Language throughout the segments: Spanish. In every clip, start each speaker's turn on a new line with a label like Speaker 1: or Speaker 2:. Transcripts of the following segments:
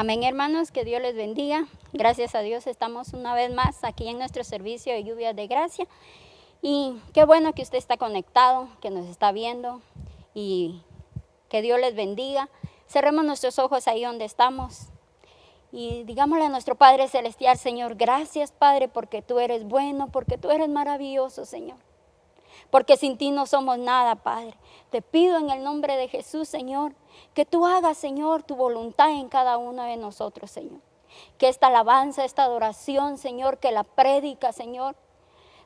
Speaker 1: Amén, hermanos, que Dios les bendiga. Gracias a Dios estamos una vez más aquí en nuestro servicio de Lluvia de Gracia. Y qué bueno que usted está conectado, que nos está viendo y que Dios les bendiga. Cerremos nuestros ojos ahí donde estamos y digámosle a nuestro Padre Celestial: Señor, gracias Padre, porque tú eres bueno, porque tú eres maravilloso, Señor. Porque sin ti no somos nada, Padre. Te pido en el nombre de Jesús, Señor, que tú hagas, Señor, tu voluntad en cada uno de nosotros, Señor. Que esta alabanza, esta adoración, Señor, que la prédica, Señor,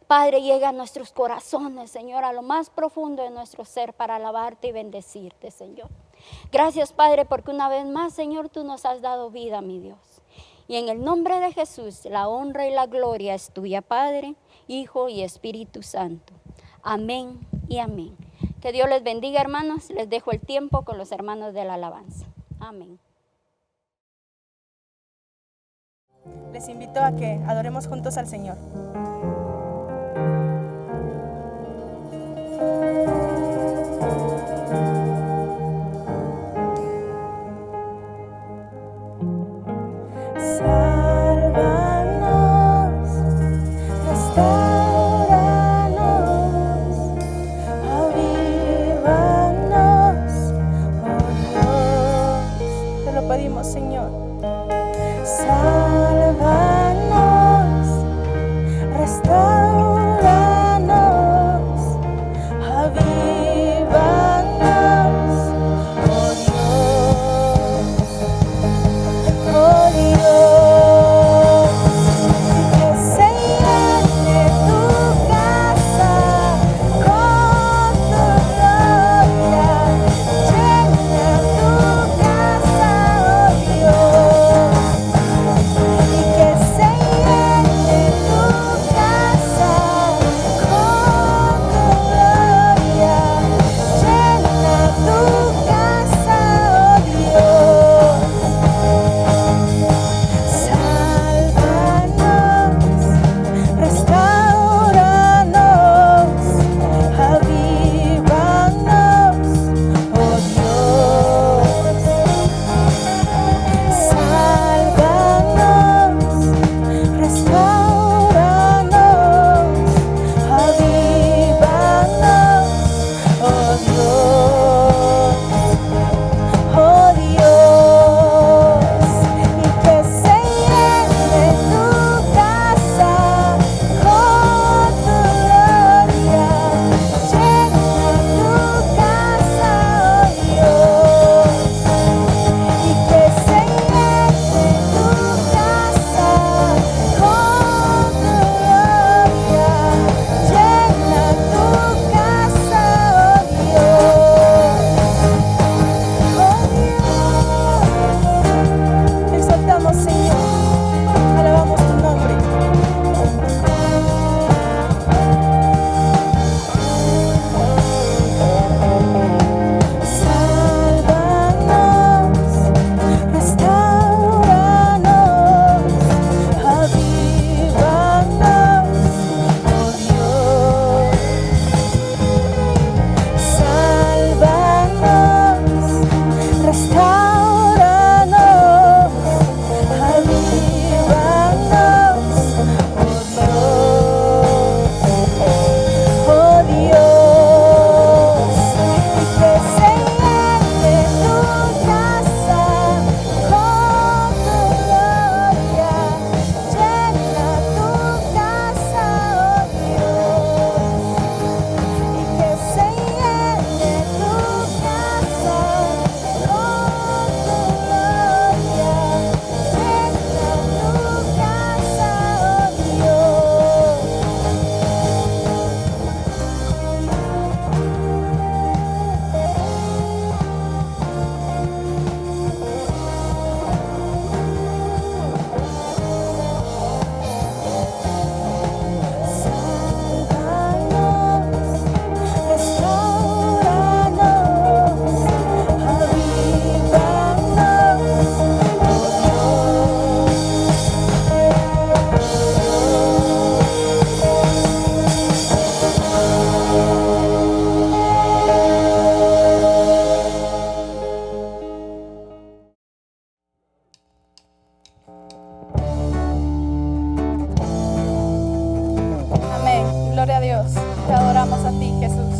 Speaker 1: Padre, llegue a nuestros corazones, Señor, a lo más profundo de nuestro ser para alabarte y bendecirte, Señor. Gracias, Padre, porque una vez más, Señor, tú nos has dado vida, mi Dios. Y en el nombre de Jesús, la honra y la gloria es tuya, Padre, Hijo y Espíritu Santo. Amén y amén. Que Dios les bendiga, hermanos. Les dejo el tiempo con los hermanos de la alabanza. Amén.
Speaker 2: Les invito a que adoremos juntos al Señor. Pedimos, Señor, sálvanos, Te adoramos a ti, Jesús.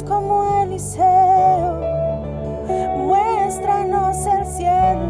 Speaker 3: como Eliseo, muéstranos el cielo.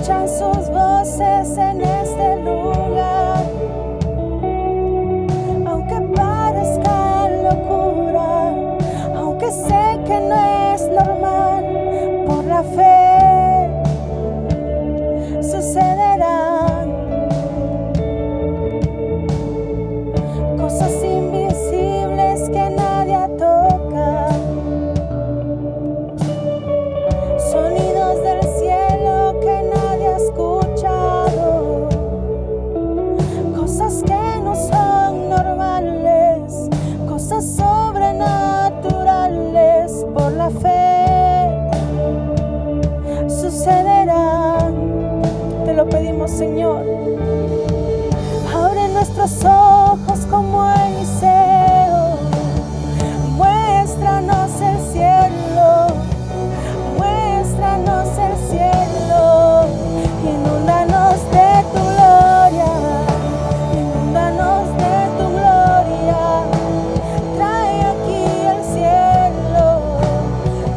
Speaker 2: escuchan sus voces en este lugar. Aunque parezca locura, aunque sé que no es normal, por la fe sucederán cosas invisibles que nadie toca, sonidos del cielo que nadie ha escuchado, cosas que no son normales, cosas sobrenaturales, por la fe sucederán. Te lo pedimos, Señor. Abre nuestros ojos como Eliseo, muéstranos el cielo, muéstranos el cielo, inúndanos de tu gloria, inúndanos de tu gloria. Trae aquí el cielo,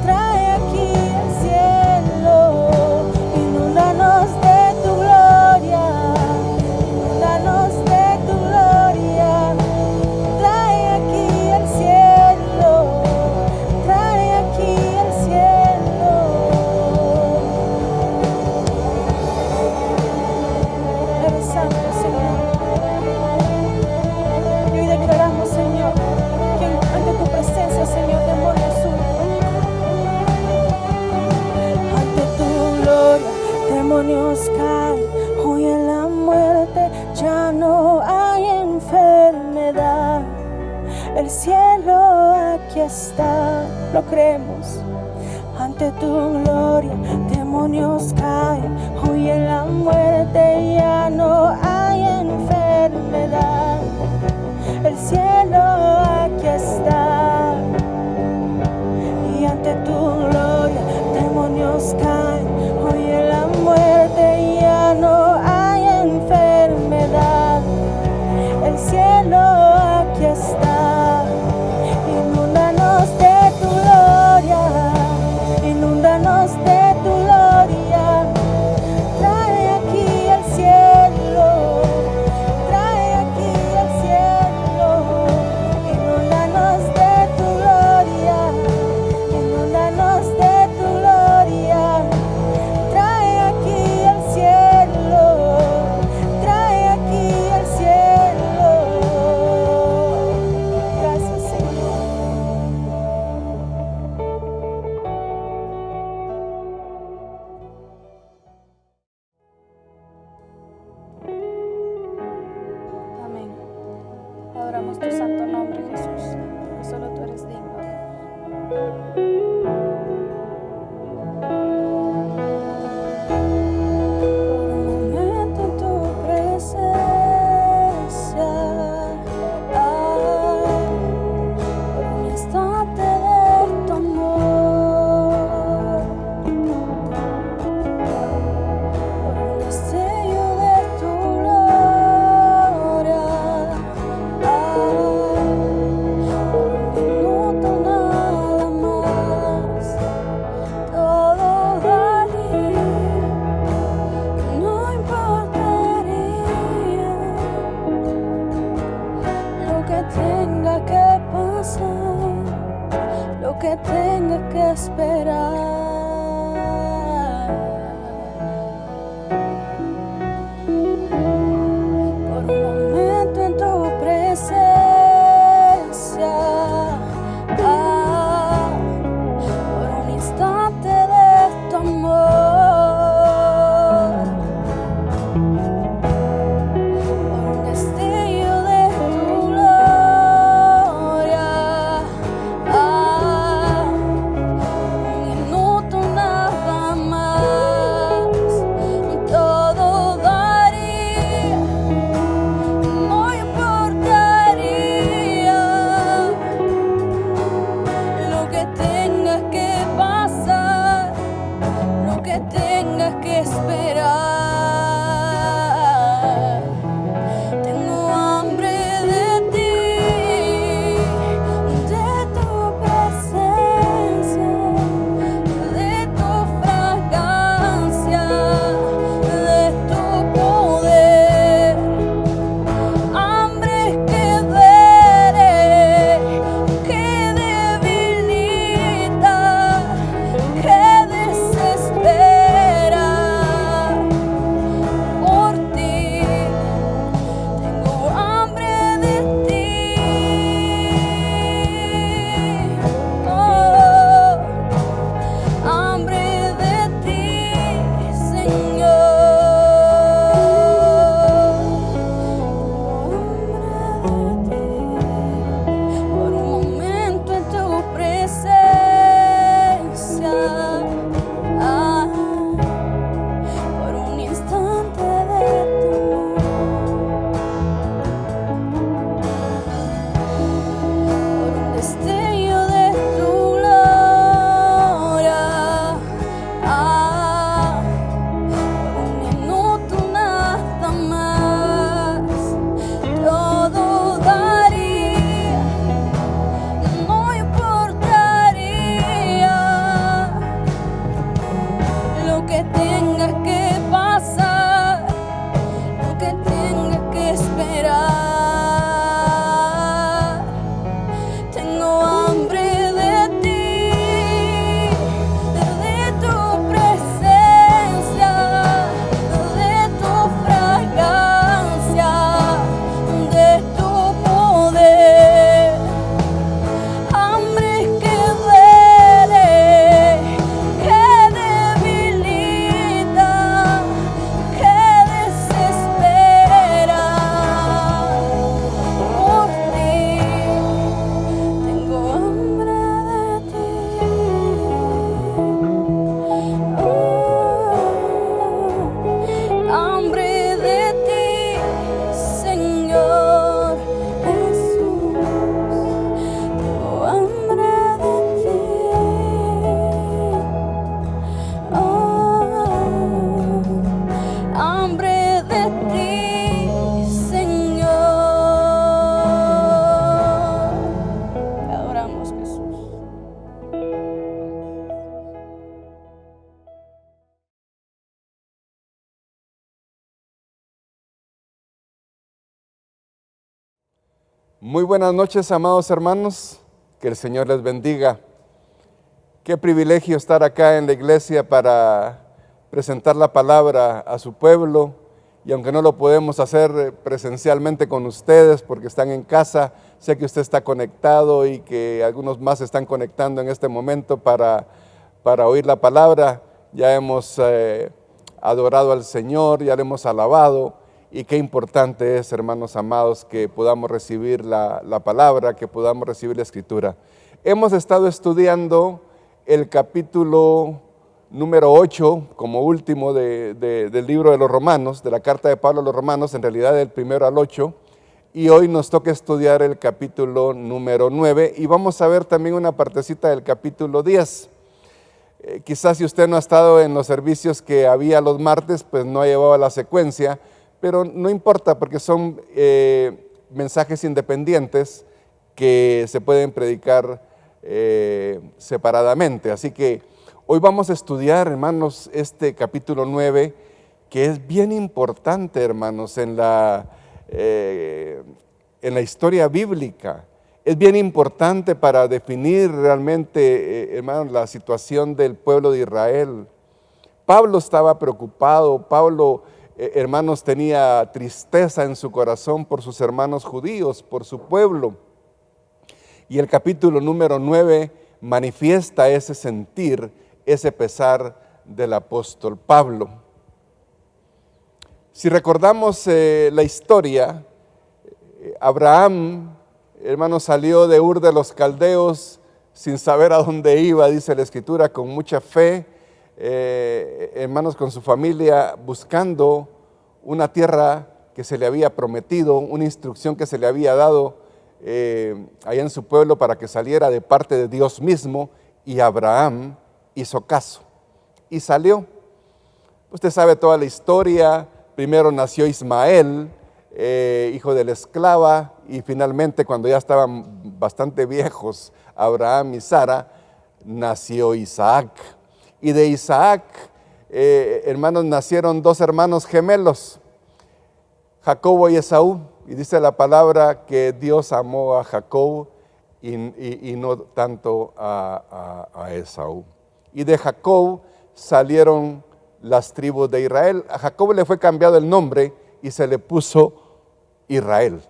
Speaker 2: trae aquí el cielo, inúndanos de tu gloria, inúndanos de tu gloria. Trae aquí el cielo, trae aquí el cielo. Eres santo, Señor. Y hoy declaramos, Señor, que ante tu presencia, Señor, demonios huyen. Ante tu gloria, demonios caen, huye la muerte, ya no hay enfermedad. El cielo aquí está, lo creemos. Ante tu gloria, demonios caen, huye la muerte, ya no hay enfermedad. El cielo aquí está. Y ante tu gloria, demonios caen, huye la muerte, ya no hay enfermedad. El cielo aquí está. Inúndanos de tu gloria, inúndanos de tu gloria. Trae aquí el cielo, trae aquí el cielo. Inúndanos de tu gloria, inúndanos de tu gloria. Trae aquí el cielo, trae aquí el cielo. Gracias, Señor. Amén. Adoramos tu santo nombre, Jesús, porque solo tú eres digno. Por un momento en tu presencia, por un instante de tu amor, por un destello de tu gloria, por un minuto nada más, todo daría, no importaría lo que tenga que pasar, lo que tenga que esperar. Por un momento en tu presencia, por un instante de tu amor, por un destello de tu gloria, un minuto nada más, todo daría, no importaría lo que tenga que pasar, lo que tenga que esperar. Tengo hambre de ti, de tu presencia, de tu fragancia,
Speaker 3: Muy buenas noches, amados hermanos, que el Señor les bendiga. Qué privilegio estar acá en la iglesia para presentar la palabra a su pueblo, y aunque no lo podemos hacer presencialmente con ustedes porque están en casa, sé que usted está conectado y que algunos más se están conectando en este momento para oír la palabra. Ya hemos adorado al Señor, ya le hemos alabado. Y qué importante es, hermanos amados, que podamos recibir la palabra, que podamos recibir la Escritura. Hemos estado estudiando el capítulo número 8, como último del libro de los Romanos, de la carta de Pablo a los Romanos, en realidad del 1 al 8, y hoy nos toca estudiar el capítulo número 9, y vamos a ver también una partecita del capítulo 10. Quizás si usted no ha estado en los servicios que había los martes, pues no ha llevado la secuencia, pero no importa porque son mensajes independientes que se pueden predicar separadamente. Así que hoy vamos a estudiar, hermanos, este capítulo 9, que es bien importante, hermanos, en la historia bíblica. Es bien importante para definir realmente, hermanos, la situación del pueblo de Israel. Pablo estaba preocupado, Pablo, hermanos, tenía tristeza en su corazón por sus hermanos judíos, por su pueblo. Y el capítulo número 9 manifiesta ese sentir, ese pesar del apóstol Pablo. Si recordamos la historia, Abraham, hermanos, salió de Ur de los Caldeos sin saber a dónde iba, dice la Escritura, con mucha fe, hermanos, con su familia, buscando una tierra que se le había prometido, una instrucción que se le había dado allá en su pueblo para que saliera de parte de Dios mismo, y Abraham hizo caso y salió. Usted sabe toda la historia. Primero nació Ismael, hijo de la esclava, y finalmente, cuando ya estaban bastante viejos Abraham y Sara, nació Isaac. Y de Isaac, hermanos, nacieron dos hermanos gemelos, Jacobo y Esaú. Y dice la palabra que Dios amó a Jacob y no tanto a Esaú. Y de Jacob salieron las tribus de Israel. A Jacob le fue cambiado el nombre y se le puso Israel.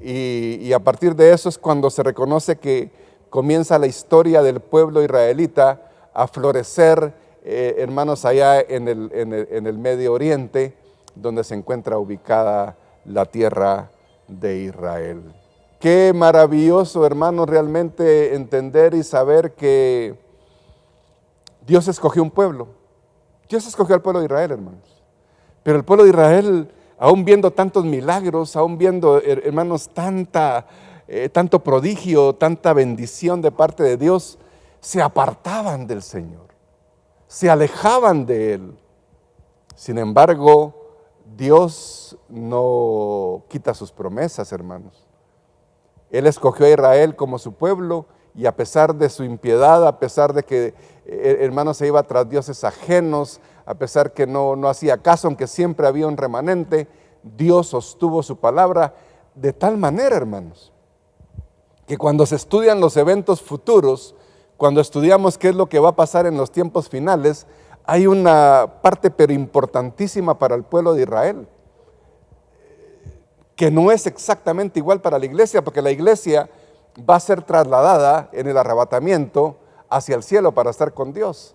Speaker 3: Y a partir de eso es cuando se reconoce que comienza la historia del pueblo israelita a florecer, hermanos, allá en el Medio Oriente, donde se encuentra ubicada la tierra de Israel. Qué maravilloso, hermanos, realmente entender y saber que Dios escogió un pueblo. Dios escogió al pueblo de Israel, hermanos. Pero el pueblo de Israel, aún viendo tantos milagros, aún viendo, hermanos, tanto prodigio, tanta bendición de parte de Dios, se apartaban del Señor, se alejaban de Él. Sin embargo, Dios no quita sus promesas, hermanos. Él escogió a Israel como su pueblo, y a pesar de su impiedad, a pesar de que, hermanos, se iba tras dioses ajenos, a pesar que no hacía caso, aunque siempre había un remanente, Dios sostuvo su palabra de tal manera, hermanos, que cuando se estudian los eventos futuros, cuando estudiamos qué es lo que va a pasar en los tiempos finales, hay una parte pero importantísima para el pueblo de Israel, que no es exactamente igual para la iglesia, porque la iglesia va a ser trasladada en el arrebatamiento hacia el cielo para estar con Dios.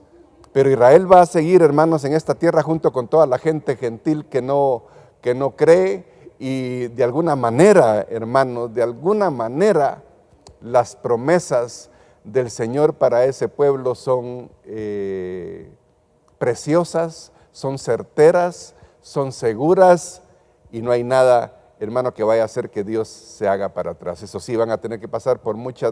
Speaker 3: Pero Israel va a seguir, hermanos, en esta tierra junto con toda la gente gentil que no cree, y de alguna manera, hermanos, de alguna manera las promesas del Señor para ese pueblo son preciosas, son certeras, son seguras, y no hay nada, hermano, que vaya a hacer que Dios se haga para atrás. Eso sí, van a tener que pasar por mucha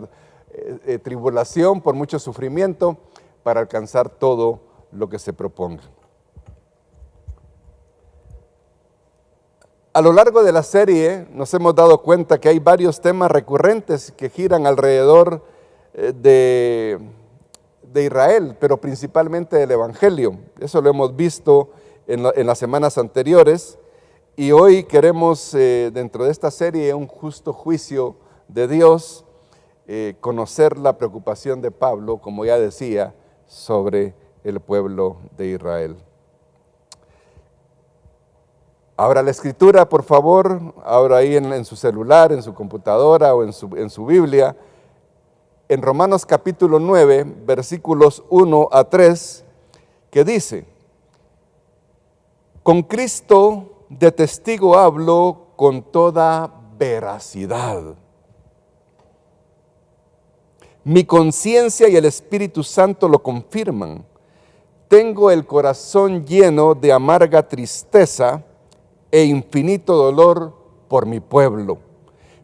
Speaker 3: tribulación, por mucho sufrimiento, para alcanzar todo lo que se proponga. A lo largo de la serie nos hemos dado cuenta que hay varios temas recurrentes que giran alrededor de Israel, pero principalmente del Evangelio. Eso lo hemos visto en las semanas anteriores, Y hoy queremos, dentro de esta serie, Un justo juicio de Dios, conocer la preocupación de Pablo, como ya decía, sobre el pueblo de Israel. Abra la escritura, por favor, abra ahí en su celular, en su computadora o en su Biblia, en Romanos capítulo 9, versículos 1 a 3, que dice: con Cristo de testigo hablo con toda veracidad. Mi conciencia y el Espíritu Santo lo confirman. Tengo el corazón lleno de amarga tristeza e infinito dolor por mi pueblo,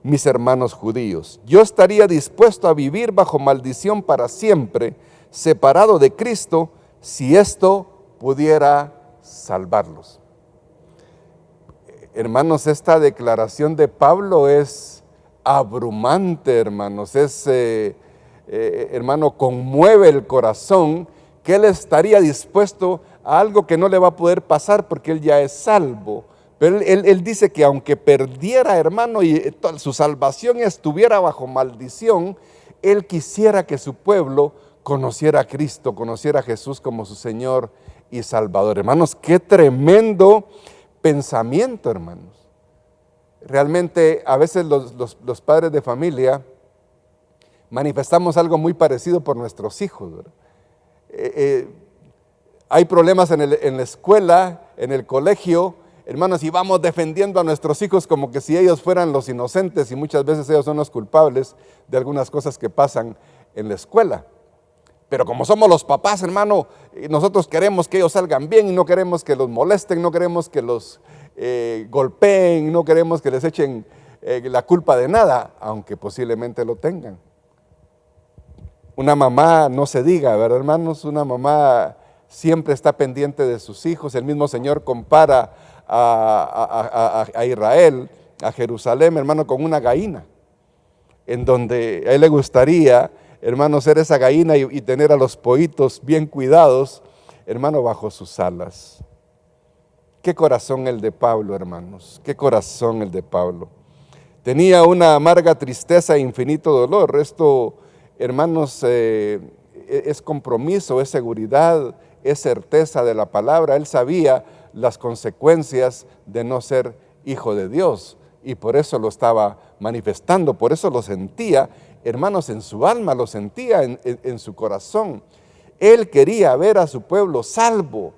Speaker 3: mis hermanos judíos. Yo estaría dispuesto a vivir bajo maldición para siempre, separado de Cristo, si esto pudiera salvarlos. Hermanos, esta declaración de Pablo es abrumante, hermanos. Hermano, conmueve el corazón que él estaría dispuesto a algo que no le va a poder pasar porque él ya es salvo. Pero él dice que aunque perdiera, hermano, y su salvación estuviera bajo maldición, él quisiera que su pueblo conociera a Cristo, conociera a Jesús como su Señor y Salvador. Hermanos, qué tremendo pensamiento, hermanos. Realmente a veces los padres de familia manifestamos algo muy parecido por nuestros hijos, ¿verdad? Hay problemas en la escuela, en el colegio, hermanos, y vamos defendiendo a nuestros hijos como que si ellos fueran los inocentes, y muchas veces ellos son los culpables de algunas cosas que pasan en la escuela. Pero como somos los papás, hermano, nosotros queremos que ellos salgan bien y no queremos que los molesten, no queremos que los golpeen, no queremos que les echen la culpa de nada, aunque posiblemente lo tengan. Una mamá, no se diga, ¿verdad, hermanos? Una mamá siempre está pendiente de sus hijos. El mismo Señor compara a Israel, a Jerusalén, hermano, con una gallina, en donde a él le gustaría, hermano, ser esa gallina y tener a los pollitos bien cuidados, hermano, bajo sus alas. Qué corazón el de Pablo, hermanos, qué corazón el de Pablo. Tenía una amarga tristeza e infinito dolor. Esto, hermanos, es compromiso, es seguridad, es certeza de la palabra. Él sabía las consecuencias de no ser hijo de Dios y por eso lo estaba manifestando, por eso lo sentía, hermanos, en su alma, lo sentía en su corazón. Él quería ver a su pueblo salvo.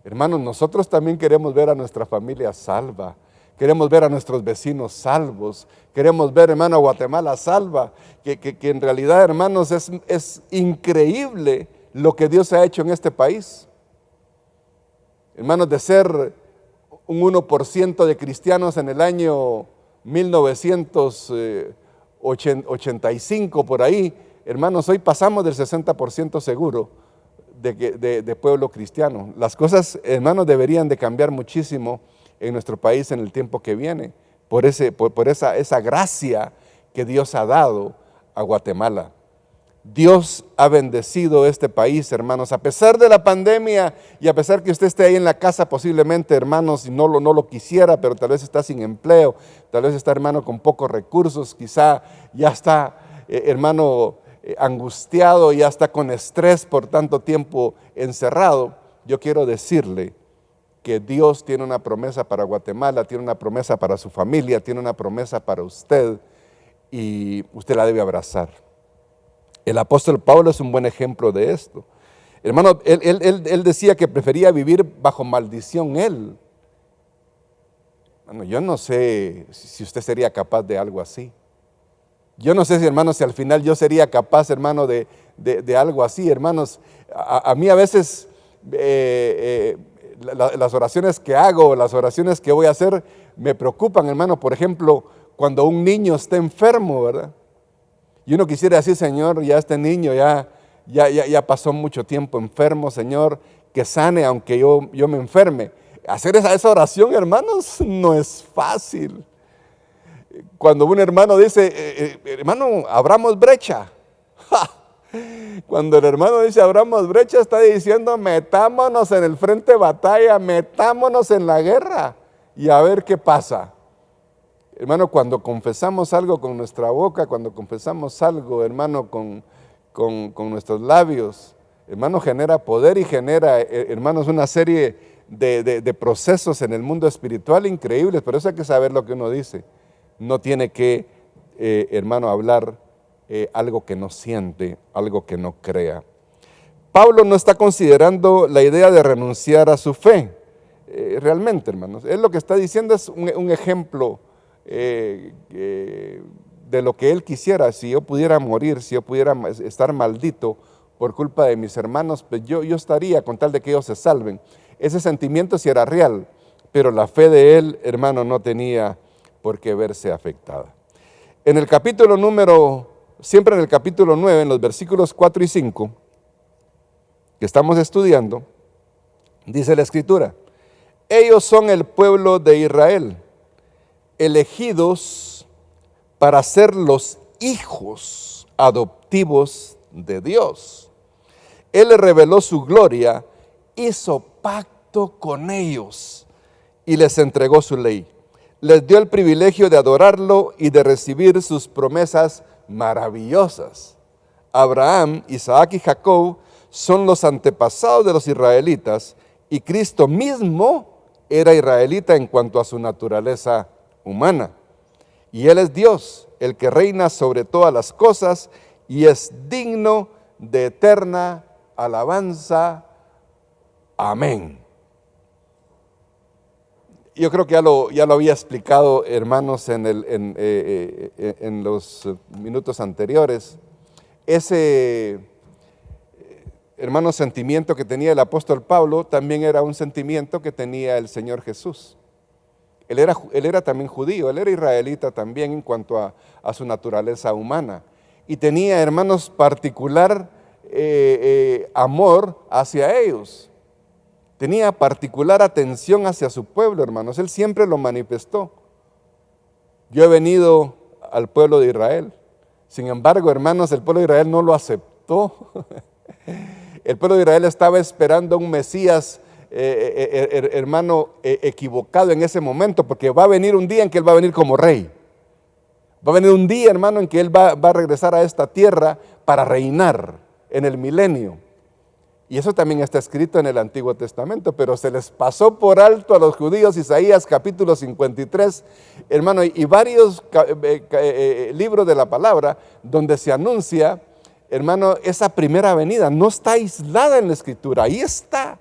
Speaker 3: Hermanos, nosotros también queremos ver a nuestra familia salva. Queremos ver a nuestros vecinos salvos. Queremos ver, hermano, a Guatemala salva. Que en realidad, hermanos, es increíble lo que Dios ha hecho en este país. Hermanos, de ser un 1% de cristianos en el año 1985, por ahí, hermanos, hoy pasamos del 60% seguro de pueblo cristiano. Las cosas, hermanos, deberían de cambiar muchísimo en nuestro país en el tiempo que viene, por esa gracia que Dios ha dado a Guatemala. Dios ha bendecido este país, hermanos, a pesar de la pandemia y a pesar que usted esté ahí en la casa posiblemente, hermanos, y no lo quisiera, pero tal vez está sin empleo, tal vez está, hermano, con pocos recursos, quizá ya está, hermano, angustiado, ya está con estrés por tanto tiempo encerrado. Yo quiero decirle que Dios tiene una promesa para Guatemala, tiene una promesa para su familia, tiene una promesa para usted y usted la debe abrazar. El apóstol Pablo es un buen ejemplo de esto. Hermano, él decía que prefería vivir bajo maldición él. Bueno, yo no sé si usted sería capaz de algo así. Yo no sé si, hermanos, si al final yo sería capaz, hermano, de algo así, hermanos. A mí a veces las oraciones que hago, las oraciones que voy a hacer, me preocupan, hermano. Por ejemplo, cuando un niño está enfermo, ¿verdad? Y uno quisiera decir, Señor, ya este niño ya pasó mucho tiempo enfermo, Señor, que sane aunque yo me enferme. Hacer esa oración, hermanos, no es fácil. Cuando un hermano dice, hermano, abramos brecha. ¡Ja! Cuando el hermano dice abramos brecha, está diciendo metámonos en el frente de batalla, metámonos en la guerra. y a ver qué pasa. Hermano, cuando confesamos algo con nuestra boca, cuando confesamos algo, hermano, con nuestros labios, hermano, genera poder y genera, hermanos, una serie de procesos en el mundo espiritual increíbles. Por eso hay que saber lo que uno dice. No tiene que, hermano, hablar algo que no siente, algo que no crea. Pablo no está considerando la idea de renunciar a su fe. Realmente, hermanos, él lo que está diciendo es un ejemplo de lo que él quisiera. Si yo pudiera morir, si yo pudiera estar maldito por culpa de mis hermanos, pues yo estaría con tal de que ellos se salven. Ese sentimiento sí era real, pero la fe de él, hermano, no tenía por qué verse afectada. En el capítulo siempre en el capítulo 9, en los versículos 4 y 5, que estamos estudiando, dice la Escritura: ellos son el pueblo de Israel, elegidos para ser los hijos adoptivos de Dios. Él les reveló su gloria, hizo pacto con ellos y les entregó su ley. Les dio el privilegio de adorarlo y de recibir sus promesas maravillosas. Abraham, Isaac y Jacob son los antepasados de los israelitas, y Cristo mismo era israelita en cuanto a su naturaleza humana. Y Él es Dios, el que reina sobre todas las cosas y es digno de eterna alabanza. Amén. Yo creo que ya lo había explicado, hermanos, en los minutos anteriores. Ese, hermano, sentimiento que tenía el apóstol Pablo también era un sentimiento que tenía el Señor Jesús. Él era también judío, él era israelita también en cuanto a su naturaleza humana. Y tenía, hermanos, particular amor hacia ellos. Tenía particular atención hacia su pueblo, hermanos. Él siempre lo manifestó. Yo he venido al pueblo de Israel. Sin embargo, hermanos, el pueblo de Israel no lo aceptó. El pueblo de Israel estaba esperando un Mesías, hermano, equivocado en ese momento, porque va a venir un día en que Él va a venir como rey. Va a venir un día, hermano, en que Él va a regresar a esta tierra para reinar en el milenio. Y eso también está escrito en el Antiguo Testamento, pero se les pasó por alto a los judíos. Isaías capítulo 53, hermano, y varios libros de la palabra donde se anuncia, hermano, esa primera venida. No está aislada en la Escritura, ahí está.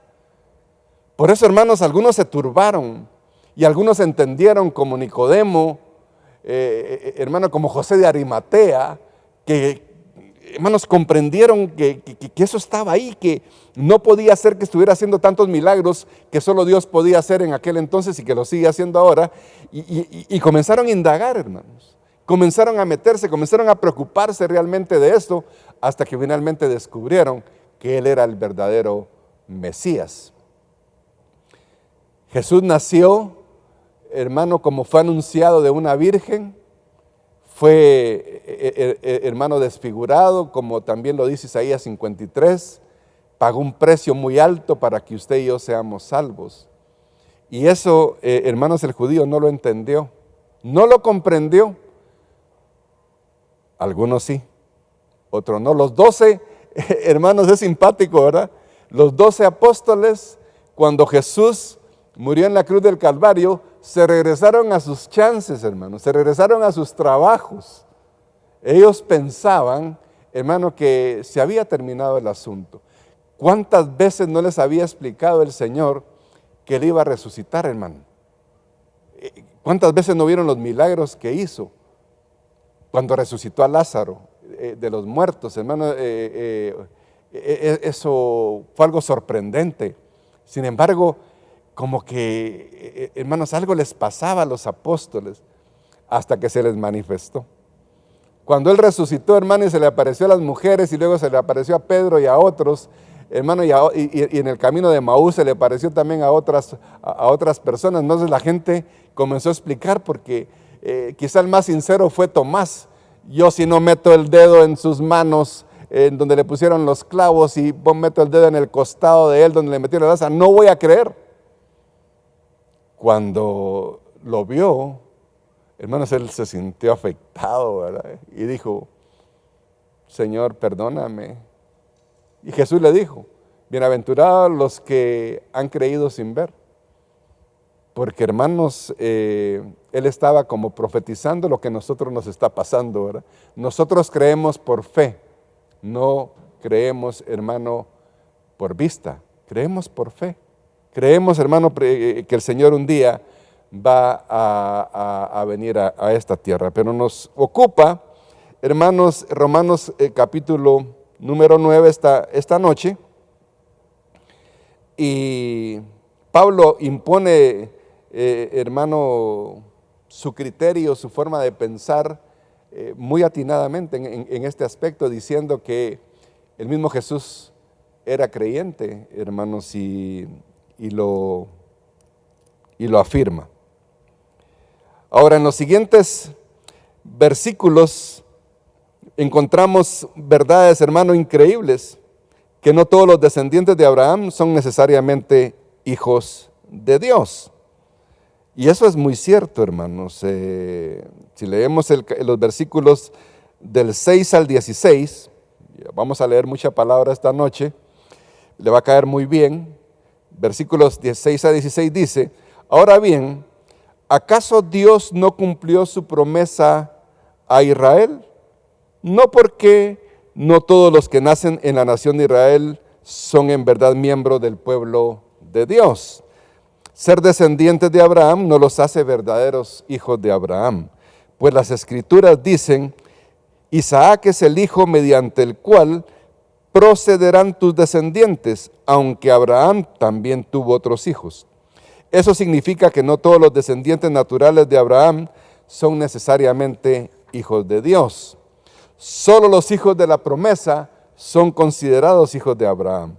Speaker 3: Por eso, hermanos, algunos se turbaron y algunos entendieron como Nicodemo, hermano, como José de Arimatea, que, hermanos, comprendieron que eso estaba ahí, que no podía ser que estuviera haciendo tantos milagros que solo Dios podía hacer en aquel entonces y que lo sigue haciendo ahora, y comenzaron a indagar, hermanos. Comenzaron a meterse, comenzaron a preocuparse realmente de esto, hasta que finalmente descubrieron que Él era el verdadero Mesías. Jesús nació, hermano, como fue anunciado de una virgen. Fue, hermano, desfigurado, como también lo dice Isaías 53. Pagó un precio muy alto para que usted y yo seamos salvos. Y eso, hermanos, el judío no lo entendió, no lo comprendió. Algunos sí, otros no. Los 12, hermanos, es simpático, ¿verdad? Los 12 apóstoles, cuando Jesús murió en la cruz del Calvario, se regresaron a sus chances, hermanos, se regresaron a sus trabajos. Ellos pensaban, hermano, que se había terminado el asunto. ¿Cuántas veces no les había explicado el Señor que Él iba a resucitar, hermano? ¿Cuántas veces no vieron los milagros que hizo? Cuando resucitó a Lázaro de los muertos, hermano, eso fue algo sorprendente. Sin embargo, como que, hermanos, algo les pasaba a los apóstoles hasta que se les manifestó. Cuando Él resucitó, hermano, y se le apareció a las mujeres y luego se le apareció a Pedro y a otros, hermano, y en el camino de Maús se le apareció también a otras personas. Entonces la gente comenzó a explicar, porque quizá el más sincero fue Tomás. Yo, si no meto el dedo en sus manos, en donde le pusieron los clavos, y meto el dedo en el costado de Él donde le metieron la lanza, no voy a creer. cuando lo vio, hermanos, él se sintió afectado, ¿verdad? Y dijo, Señor, perdóname. Y Jesús le dijo, bienaventurados los que han creído sin ver. Porque, hermanos, él estaba como profetizando lo que a nosotros nos está pasando, ¿verdad? Nosotros creemos por fe, no creemos, hermano, por vista, creemos por fe. Creemos, hermano, que el Señor un día va a venir a esta tierra. Pero nos ocupa, hermanos, Romanos capítulo número 9 esta noche. Y Pablo impone, hermano, su criterio, su forma de pensar muy atinadamente en este aspecto, diciendo que el mismo Jesús era creyente, hermanos, y lo afirma. Ahora, en los siguientes versículos encontramos verdades, hermano, increíbles, que no todos los descendientes de Abraham son necesariamente hijos de Dios. Y eso es muy cierto, hermanos. Si leemos los versículos del 6 al 16, vamos a leer mucha palabra esta noche, le va a caer muy bien. Versículos 16 a 16 dice, ahora bien, ¿acaso Dios no cumplió su promesa a Israel? No, porque no todos los que nacen en la nación de Israel son en verdad miembros del pueblo de Dios. Ser descendientes de Abraham no los hace verdaderos hijos de Abraham, pues las Escrituras dicen, Isaac es el hijo mediante el cual procederán tus descendientes, aunque Abraham también tuvo otros hijos. Eso significa que no todos los descendientes naturales de Abraham son necesariamente hijos de Dios. Solo los hijos de la promesa son considerados hijos de Abraham.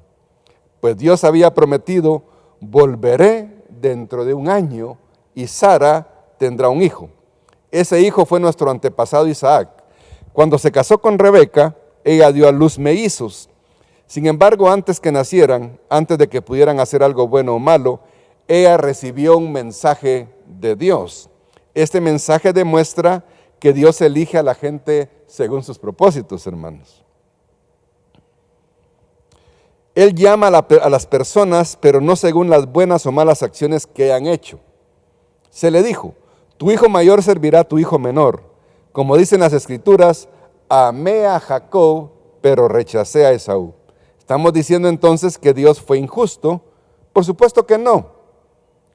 Speaker 3: Pues Dios había prometido, volveré dentro de un año y Sara tendrá un hijo. Ese hijo fue nuestro antepasado Isaac. Cuando se casó con Rebeca, ella dio a luz mellizos. Sin embargo, antes que nacieran, antes de que pudieran hacer algo bueno o malo, ella recibió un mensaje de Dios. Este mensaje demuestra que Dios elige a la gente según sus propósitos, hermanos. Él llama a las personas, pero no según las buenas o malas acciones que hayan hecho. Se le dijo, tu hijo mayor servirá a tu hijo menor. Como dicen las Escrituras, amé a Jacob, pero rechacé a Esaú. ¿Estamos diciendo entonces que Dios fue injusto? Por supuesto que no,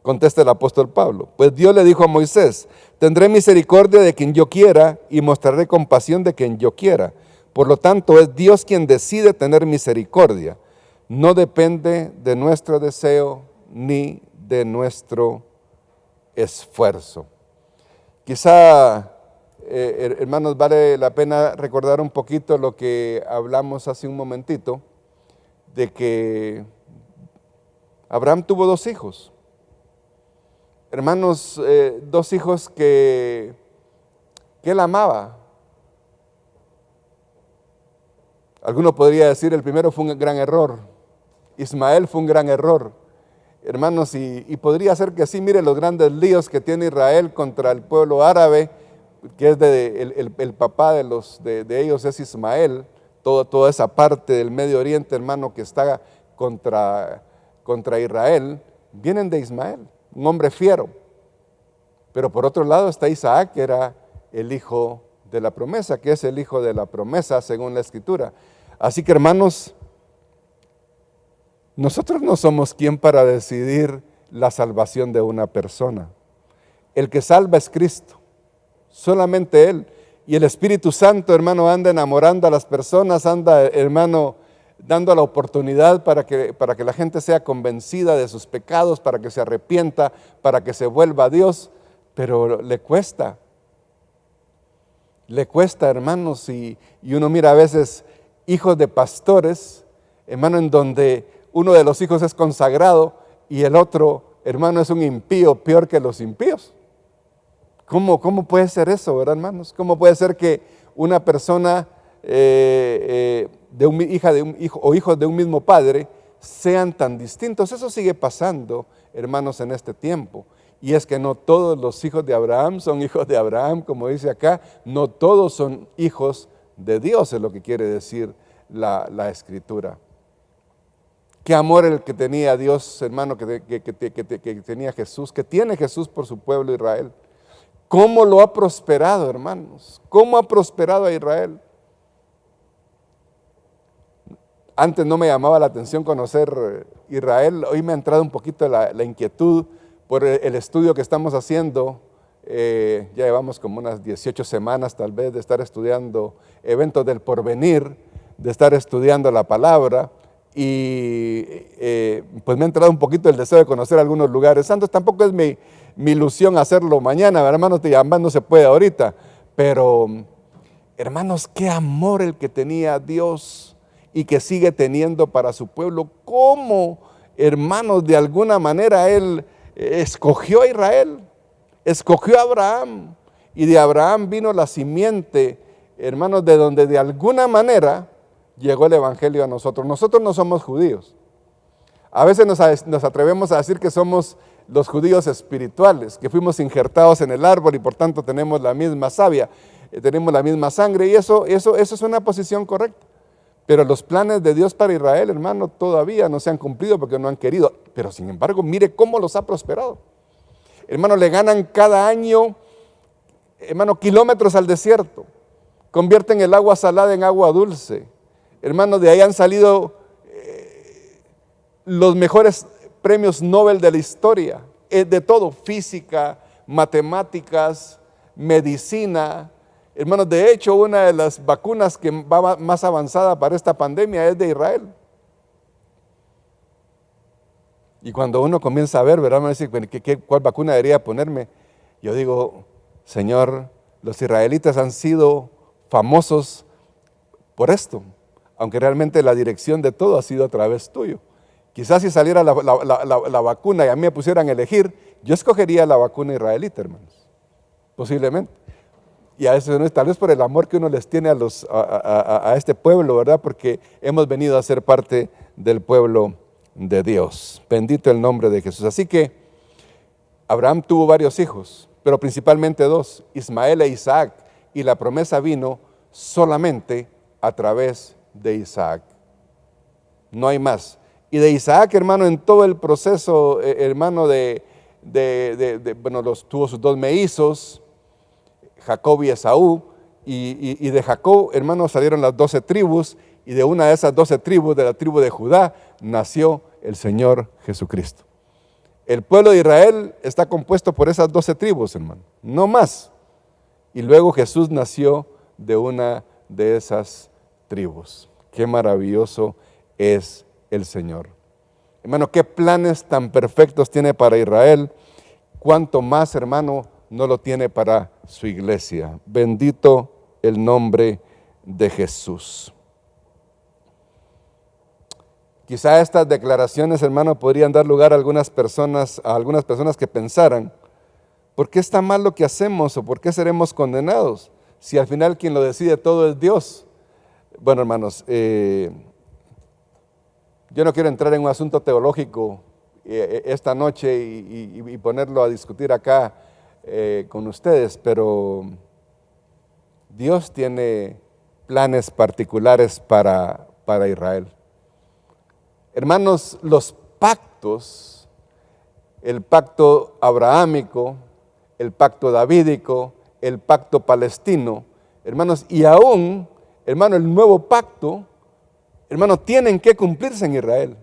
Speaker 3: contesta el apóstol Pablo. Pues Dios le dijo a Moisés, tendré misericordia de quien yo quiera y mostraré compasión de quien yo quiera. Por lo tanto, es Dios quien decide tener misericordia. No depende de nuestro deseo ni de nuestro esfuerzo. Quizá, hermanos, vale la pena recordar un poquito lo que hablamos hace un momentito, de que Abraham tuvo 2 hijos. Hermanos, 2 hijos que él amaba. Alguno podría decir, el primero fue un gran error. Ismael fue un gran error. Hermanos, y podría ser que sí, mire los grandes líos que tiene Israel contra el pueblo árabe, que es el papá de ellos es Ismael, toda esa parte del Medio Oriente, hermano, que está contra Israel, vienen de Ismael, un hombre fiero. Pero por otro lado está Isaac, que era el hijo de la promesa, que es el hijo de la promesa según la Escritura. Así que, hermanos, nosotros no somos quien para decidir la salvación de una persona. El que salva es Cristo, solamente Él. Y el Espíritu Santo, hermano, anda enamorando a las personas, anda, hermano, dando la oportunidad para que la gente sea convencida de sus pecados, para que se arrepienta, para que se vuelva a Dios, pero le cuesta, hermanos, y uno mira a veces hijos de pastores, hermano, en donde uno de los hijos es consagrado y el otro, hermano, es un impío, peor que los impíos. ¿Cómo puede ser eso, verdad, hermanos? ¿Cómo puede ser que una persona hija de un hijo o hijos de un mismo padre sean tan distintos? Eso sigue pasando, hermanos, en este tiempo. Y es que no todos los hijos de Abraham son hijos de Abraham, como dice acá, no todos son hijos de Dios, es lo que quiere decir la Escritura. Qué amor el que tenía Dios, hermano, que tenía Jesús, que tiene Jesús por su pueblo Israel. ¿Cómo lo ha prosperado, hermanos? ¿Cómo ha prosperado a Israel? Antes no me llamaba la atención conocer Israel, hoy me ha entrado un poquito la inquietud por el estudio que estamos haciendo. Ya llevamos como unas 18 semanas tal vez de estar estudiando eventos del porvenir, de estar estudiando la palabra, y pues me ha entrado un poquito el deseo de conocer algunos lugares santos. Tampoco es mi ilusión hacerlo mañana, hermanos, además no se puede ahorita, pero hermanos, qué amor el que tenía Dios y que sigue teniendo para su pueblo. Cómo, hermanos, de alguna manera Él escogió a Israel, escogió a Abraham, y de Abraham vino la simiente, hermanos, de donde de alguna manera llegó el evangelio a nosotros. Nosotros no somos judíos. A veces nos atrevemos a decir que somos los judíos espirituales, que fuimos injertados en el árbol y por tanto tenemos la misma savia, tenemos la misma sangre, y eso es una posición correcta. Pero los planes de Dios para Israel, hermano, todavía no se han cumplido porque no han querido. Pero sin embargo, mire cómo los ha prosperado. Hermano, le ganan cada año, hermano, kilómetros al desierto. Convierten el agua salada en agua dulce. Hermano, de ahí han salido los mejores premios Nobel de la historia. De todo, física, matemáticas, medicina. Hermanos, de hecho, una de las vacunas que va más avanzada para esta pandemia es de Israel. Y cuando uno comienza a ver, ¿verdad? Me dice, ¿cuál vacuna debería ponerme? Yo digo, Señor, los israelitas han sido famosos por esto, aunque realmente la dirección de todo ha sido a través tuyo. Quizás si saliera la vacuna y a mí me pusieran a elegir, yo escogería la vacuna israelita, hermanos, posiblemente. Y a veces, tal vez por el amor que uno les tiene a este pueblo, ¿verdad? Porque hemos venido a ser parte del pueblo de Dios. Bendito el nombre de Jesús. Así que Abraham tuvo varios hijos, pero principalmente dos, Ismael e Isaac, y la promesa vino solamente a través de Isaac. No hay más. Y de Isaac, hermano, en todo el proceso, hermano, tuvo sus dos mellizos, Jacob y Esaú, y de Jacob, hermanos, salieron las 12 tribus, y de una de esas 12 tribus, de la tribu de Judá, nació el Señor Jesucristo. El pueblo de Israel está compuesto por esas 12 tribus, hermano, no más. Y luego Jesús nació de una de esas tribus. Qué maravilloso es el Señor. Hermano, qué planes tan perfectos tiene para Israel, cuánto más, hermano, no lo tiene para su iglesia. Bendito el nombre de Jesús. Quizá estas declaraciones, hermano, podrían dar lugar a algunas personas que pensaran, ¿por qué está mal lo que hacemos o por qué seremos condenados? Si al final quien lo decide todo es Dios. Bueno, hermanos, yo no quiero entrar en un asunto teológico esta noche y ponerlo a discutir acá con ustedes, pero Dios tiene planes particulares para Israel. Hermanos, los pactos, el pacto abrahámico, el pacto davídico, el pacto palestino, hermanos, y aún, hermano, el nuevo pacto, hermanos, tienen que cumplirse en Israel.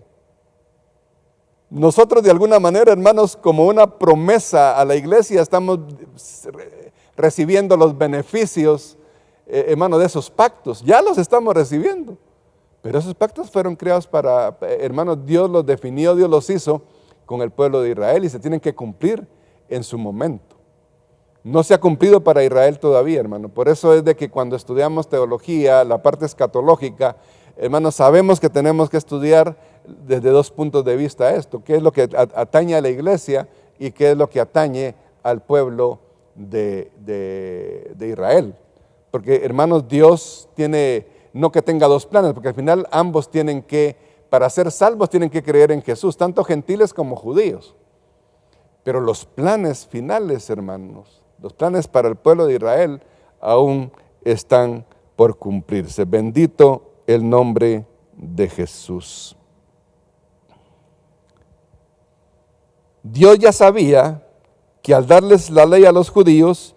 Speaker 3: Nosotros de alguna manera, hermanos, como una promesa a la iglesia, estamos recibiendo los beneficios, hermanos, de esos pactos. Ya los estamos recibiendo. Pero esos pactos fueron creados para, hermanos, Dios los definió, Dios los hizo con el pueblo de Israel y se tienen que cumplir en su momento. No se ha cumplido para Israel todavía, hermano. Por eso es de que cuando estudiamos teología, la parte escatológica, hermanos, sabemos que tenemos que estudiar desde dos puntos de vista esto, qué es lo que atañe a la iglesia y qué es lo que atañe al pueblo de Israel. Porque, hermanos, Dios tiene, no que tenga dos planes, porque al final ambos tienen que, para ser salvos, tienen que creer en Jesús, tanto gentiles como judíos. Pero los planes finales, hermanos, los planes para el pueblo de Israel aún están por cumplirse. Bendito el nombre de Jesús. Dios ya sabía que al darles la ley a los judíos,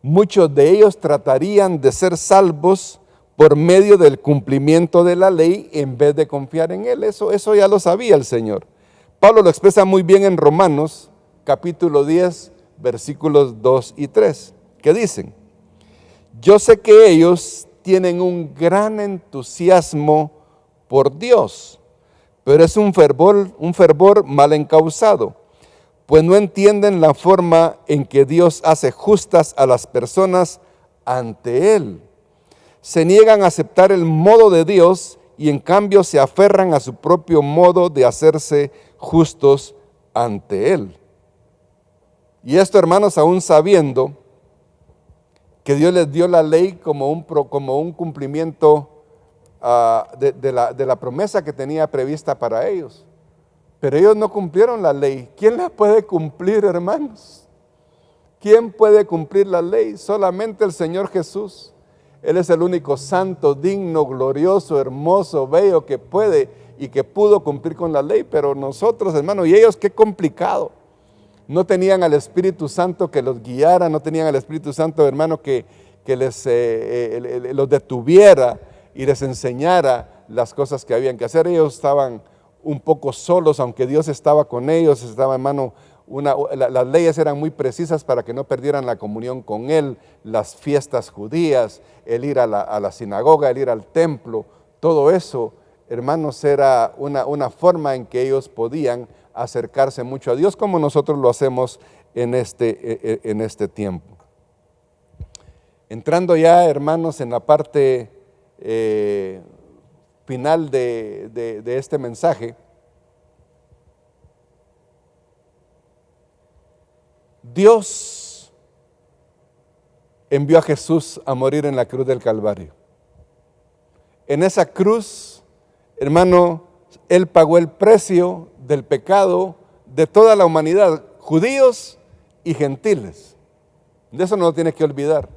Speaker 3: muchos de ellos tratarían de ser salvos por medio del cumplimiento de la ley en vez de confiar en Él. Eso ya lo sabía el Señor. Pablo lo expresa muy bien en Romanos, capítulo 10, versículos 2 y 3, que dicen: yo sé que ellos tienen un gran entusiasmo por Dios, pero es un fervor mal encausado, pues no entienden la forma en que Dios hace justas a las personas ante Él. Se niegan a aceptar el modo de Dios y en cambio se aferran a su propio modo de hacerse justos ante Él. Y esto, hermanos, aún sabiendo que Dios les dio la ley como un cumplimiento de la promesa que tenía prevista para ellos. Pero ellos no cumplieron la ley. ¿Quién la puede cumplir, hermanos? ¿Quién puede cumplir la ley? Solamente el Señor Jesús. Él es el único santo, digno, glorioso, hermoso, bello que puede y que pudo cumplir con la ley. Pero nosotros, hermanos, y ellos, qué complicado. No tenían al Espíritu Santo que los guiara, no tenían al Espíritu Santo, hermano, que los detuviera y les enseñara las cosas que habían que hacer. Ellos estaban un poco solos, aunque Dios estaba con ellos, estaba, hermano, las leyes eran muy precisas para que no perdieran la comunión con Él, las fiestas judías, el ir a la sinagoga, el ir al templo, todo eso, hermanos, era una forma en que ellos podían acercarse mucho a Dios, como nosotros lo hacemos en este tiempo. Entrando ya, hermanos, en la parte final de este mensaje, Dios envió a Jesús a morir en la cruz del Calvario. En esa cruz, hermano, Él pagó el precio del pecado de toda la humanidad, judíos y gentiles. De eso no lo tienes que olvidar.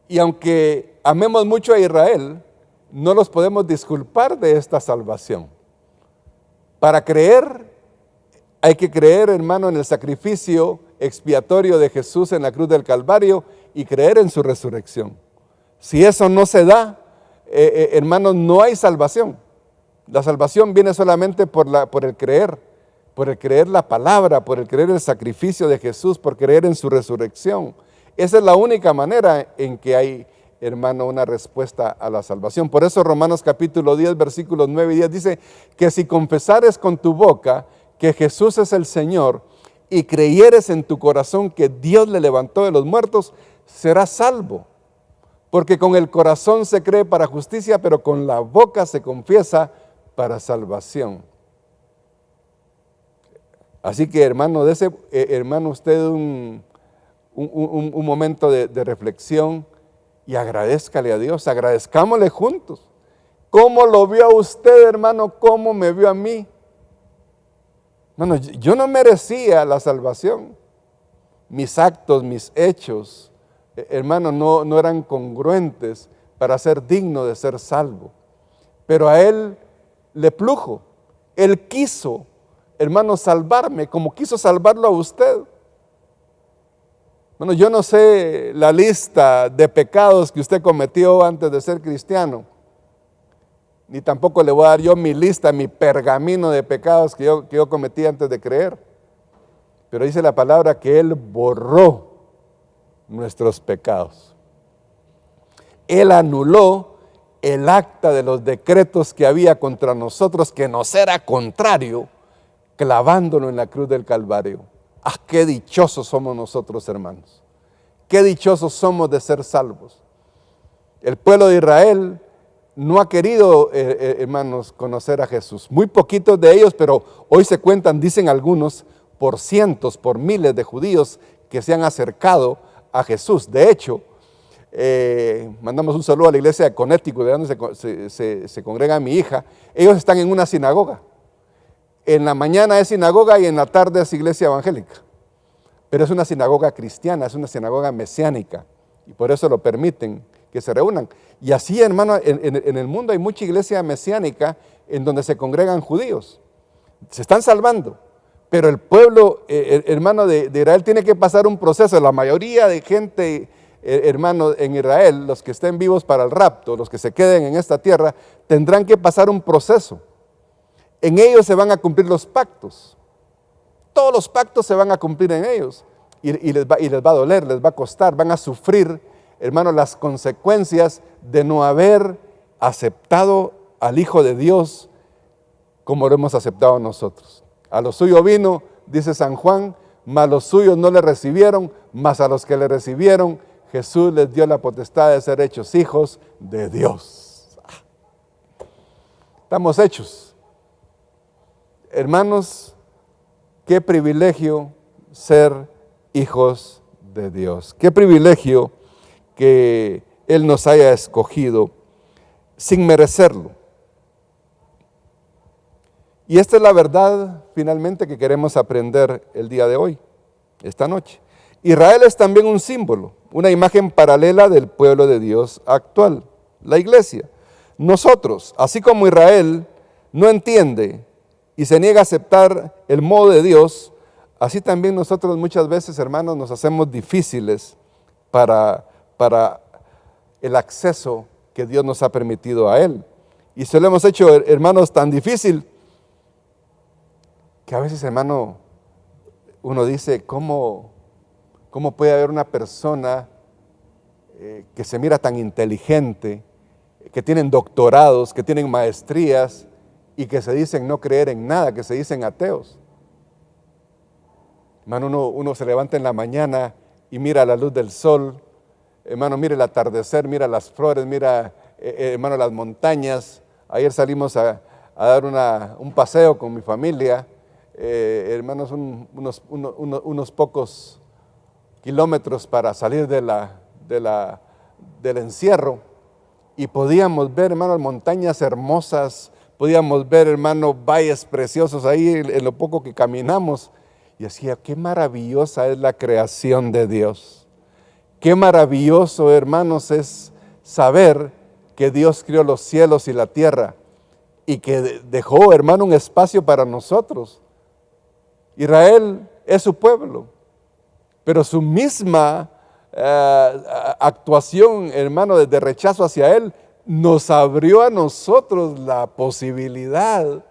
Speaker 3: Y aunque amemos mucho a Israel, no los podemos disculpar de esta salvación. Para creer, hay que creer, hermano, en el sacrificio expiatorio de Jesús en la cruz del Calvario y creer en su resurrección. Si eso no se da, hermanos, no hay salvación. La salvación viene solamente por el creer la palabra, por el creer el sacrificio de Jesús, por creer en su resurrección. Esa es la única manera en que hay, hermano, una respuesta a la salvación. Por eso Romanos capítulo 10, versículos 9 y 10 dice que si confesares con tu boca que Jesús es el Señor y creyeres en tu corazón que Dios le levantó de los muertos, serás salvo. Porque con el corazón se cree para justicia, pero con la boca se confiesa para salvación. Así que, hermano, hermano, usted un momento de reflexión y agradézcale a Dios, agradezcámosle juntos. ¿Cómo lo vio a usted, hermano? ¿Cómo me vio a mí? Hermano, yo no merecía la salvación. Mis actos, mis hechos, hermano, no eran congruentes para ser digno de ser salvo. Pero a Él le plujo. Él quiso, hermano, salvarme como quiso salvarlo a usted. Bueno, yo no sé la lista de pecados que usted cometió antes de ser cristiano, ni tampoco le voy a dar yo mi lista, mi pergamino de pecados que yo cometí antes de creer. Pero dice la palabra que Él borró nuestros pecados. Él anuló el acta de los decretos que había contra nosotros, que nos era contrario, clavándolo en la cruz del Calvario. ¡Ah, qué dichosos somos nosotros, hermanos! ¡Qué dichosos somos de ser salvos! El pueblo de Israel no ha querido, hermanos, conocer a Jesús. Muy poquitos de ellos, pero hoy se cuentan, dicen algunos, por cientos, por miles de judíos que se han acercado a Jesús. De hecho, mandamos un saludo a la iglesia de Connecticut, de donde se congrega mi hija. Ellos están en una sinagoga. en la mañana es sinagoga y en la tarde es iglesia evangélica. Pero es una sinagoga cristiana, es una sinagoga mesiánica. Y por eso lo permiten que se reúnan. Y así, hermano, en el mundo hay mucha iglesia mesiánica en donde se congregan judíos. Se están salvando. Pero el pueblo, hermano, de Israel tiene que pasar un proceso. La mayoría de gente, hermano, en Israel, los que estén vivos para el rapto, los que se queden en esta tierra, tendrán que pasar un proceso. En ellos se van a cumplir los pactos. Todos los pactos se van a cumplir en ellos. Y les va a doler, les va a costar, van a sufrir, hermano, las consecuencias de no haber aceptado al Hijo de Dios como lo hemos aceptado nosotros. A lo suyo vino, dice San Juan, mas los suyos no le recibieron, mas a los que le recibieron, Jesús les dio la potestad de ser hechos hijos de Dios. Estamos hechos. Hermanos, qué privilegio ser hijos de Dios. Qué privilegio que Él nos haya escogido sin merecerlo. Y esta es la verdad finalmente que queremos aprender el día de hoy, esta noche. Israel es también un símbolo, una imagen paralela del pueblo de Dios actual, la iglesia. Nosotros, así como Israel no entiende y se niega a aceptar el modo de Dios, así también nosotros muchas veces, hermanos, nos hacemos difíciles para el acceso que Dios nos ha permitido a Él. Y se lo hemos hecho, hermanos, tan difícil que a veces, hermano, uno dice, ¿cómo puede haber una persona que se mira tan inteligente, que tienen doctorados, que tienen maestrías y que se dicen no creer en nada, que se dicen ateos? Hermano, uno se levanta en la mañana y mira la luz del sol, hermano, mira el atardecer, mira las flores, mira, hermano, las montañas. Ayer salimos a dar un paseo con mi familia, hermanos, unos pocos kilómetros para salir del encierro, y podíamos ver, hermano, montañas hermosas, podíamos ver, hermano, valles preciosos ahí en lo poco que caminamos. Y decía, qué maravillosa es la creación de Dios. Qué maravilloso, hermanos, es saber que Dios creó los cielos y la tierra y que dejó, hermano, un espacio para nosotros. Israel es su pueblo, pero su misma actuación, hermano, de rechazo hacia Él, nos abrió a nosotros la posibilidad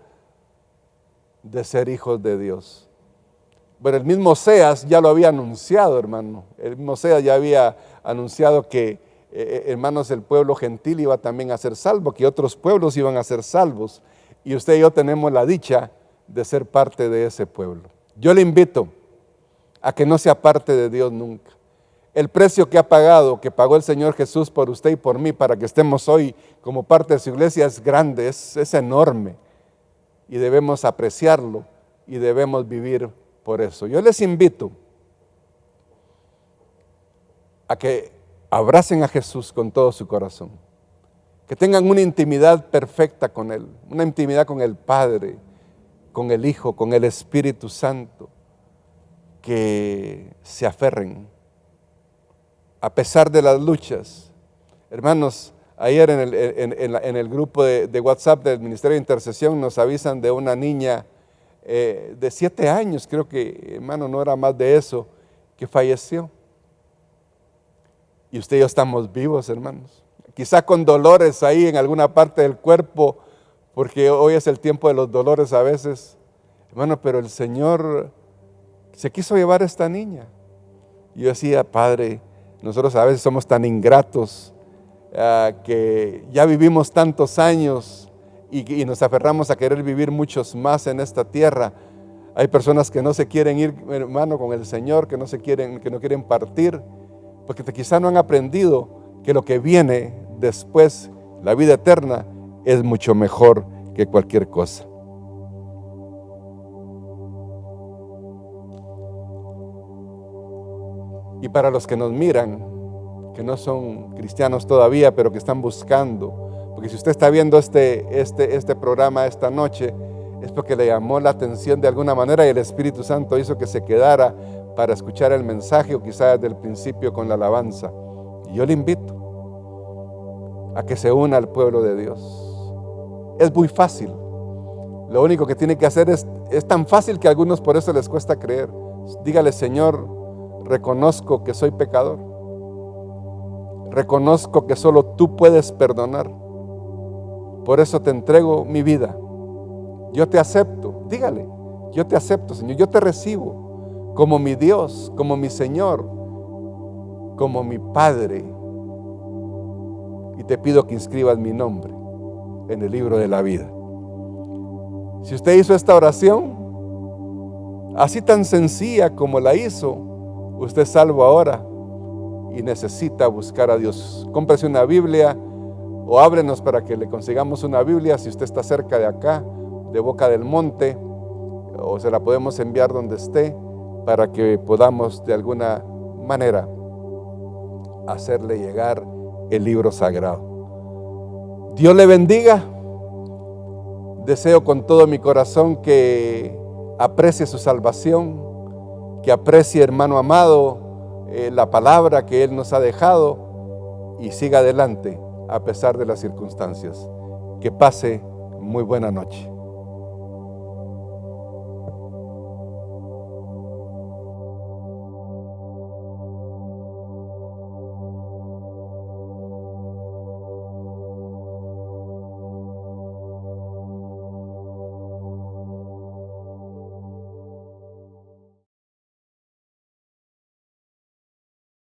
Speaker 3: de ser hijos de Dios. Bueno, el mismo Oseas ya lo había anunciado, hermano. El mismo Oseas ya había anunciado que, hermanos, el pueblo gentil iba también a ser salvo, que otros pueblos iban a ser salvos. Y usted y yo tenemos la dicha de ser parte de ese pueblo. Yo le invito a que no sea parte de Dios nunca. El precio que pagó el Señor Jesús por usted y por mí, para que estemos hoy como parte de su iglesia, es grande, es enorme. Y debemos apreciarlo y debemos vivir por eso. Yo les invito a que abracen a Jesús con todo su corazón, que tengan una intimidad perfecta con Él, una intimidad con el Padre, con el Hijo, con el Espíritu Santo, que se aferren a pesar de las luchas. Hermanos, ayer en el grupo de WhatsApp del Ministerio de Intercesión nos avisan de una niña de 7 años, creo que, hermano, no era más de eso, que falleció. Y usted y yo estamos vivos, hermanos. Quizá con dolores ahí en alguna parte del cuerpo, porque hoy es el tiempo de los dolores a veces. Hermano, pero el Señor se quiso llevar a esta niña. Y yo decía, Padre, nosotros a veces somos tan ingratos que ya vivimos tantos años y nos aferramos a querer vivir muchos más en esta tierra. Hay personas que no se quieren ir, hermano, con el Señor, que no quieren partir, porque quizá no han aprendido que lo que viene después, la vida eterna, es mucho mejor que cualquier cosa. Y para los que nos miran, que no son cristianos todavía, pero que están buscando, porque si usted está viendo este programa esta noche, es porque le llamó la atención de alguna manera y el Espíritu Santo hizo que se quedara para escuchar el mensaje o quizás desde el principio con la alabanza. Y yo le invito a que se una al pueblo de Dios. Es muy fácil. Lo único que tiene que hacer es tan fácil que a algunos por eso les cuesta creer. Dígale: Señor, reconozco que soy pecador. Reconozco que solo tú puedes perdonar. Por eso te entrego mi vida. Yo te acepto. Dígale: yo te acepto, Señor. Yo te recibo como mi Dios, como mi Señor, como mi Padre. Y te pido que inscribas mi nombre en el libro de la vida. Si usted hizo esta oración, así tan sencilla como la hizo, usted es salvo ahora y necesita buscar a Dios. Cómprese una Biblia o ábrenos para que le consigamos una Biblia si usted está cerca de acá, de Boca del Monte, o se la podemos enviar donde esté para que podamos de alguna manera hacerle llegar el libro sagrado. Dios le bendiga. Deseo con todo mi corazón que aprecie su salvación, que aprecie, hermano amado, la palabra que Él nos ha dejado y siga adelante a pesar de las circunstancias. Que pase muy buena noche.